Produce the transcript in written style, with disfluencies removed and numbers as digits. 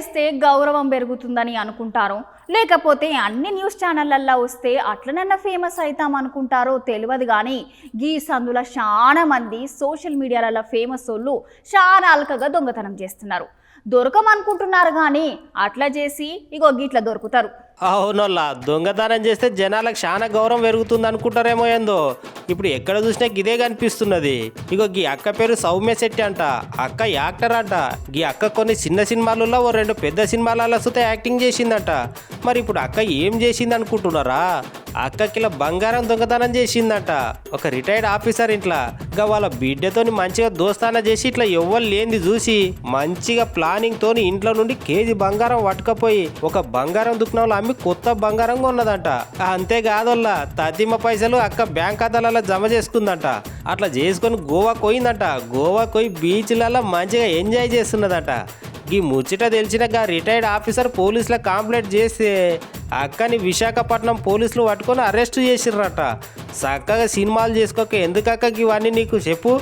చేస్తే గౌరవం పెరుగుతుందని అనుకుంటారో లేకపోతే అన్ని న్యూస్ ఛానళ్ళల్లో వస్తే అట్లనన్నా ఫేమస్ అవుతాం అనుకుంటారో తెలియదు కానీ గీ సందులో చాలా మంది సోషల్ మీడియాలలో ఫేమస్ వాళ్ళు చాలా అల్కగా దొంగతనం చేస్తున్నారు. దొరకమనుకుంటున్నారు కానీ అట్లా చేసి ఇగో గిట్లా దొరుకుతారు. అవునోళ్ళ దొంగతనం చేస్తే జనాలకు చాలా గౌరవం పెరుగుతుంది అనుకుంటారేమో ఏందో. ఇప్పుడు ఎక్కడ చూసినా గిదే కనిపిస్తున్నది. ఇగో గీ అక్క పేరు సౌమ్య శెట్టి అంట. అక్క యాక్టర్ అంట. గీ అక్క కొన్ని చిన్న సినిమాలలో ఓ 2 పెద్ద సినిమాలలో సుతే యాక్టింగ్ చేసిందంట. మరి ఇప్పుడు అక్క ఏం చేసింది అనుకుంటున్నారా? అక్కకిలా బంగారం దొంగతనం చేసిందంట. ఒక రిటైర్డ్ ఆఫీసర్ ఇంట్లో వాళ్ళ బిడ్డతోని మంచిగా దోస్తానా చేసి ఇట్లా ఎవ్వరు లేనిది చూసి మంచిగా ప్లానింగ్ తోని ఇంట్లో నుండి కేజీ బంగారం పట్టుకపోయి ఒక బంగారం దుకాణంలో అమ్మి కొత్త బంగారం కొన్నదంట. అంతేకాదోళ్ళ తదిమ పైసలు అక్క బ్యాంక్ ఖాతాలలో జమ చేసుకుందంట. అట్లా చేసుకొని గోవా పోయిందంట. గోవా పోయి బీచ్లలో మంచిగా ఎంజాయ్ చేస్తున్నదంట. ఈ ముచ్చట తెలిసిన రిటైర్డ్ ఆఫీసర్ పోలీసుల కంప్లైంట్ చేస్తే అక్కని విశాఖపట్నం పోలీసులు పట్టుకొని అరెస్ట్ చేసిర్రట. చక్కగా సినిమాలు చేసుకోక ఎందుకక్క ఇవన్నీ నీకు చెప్పు.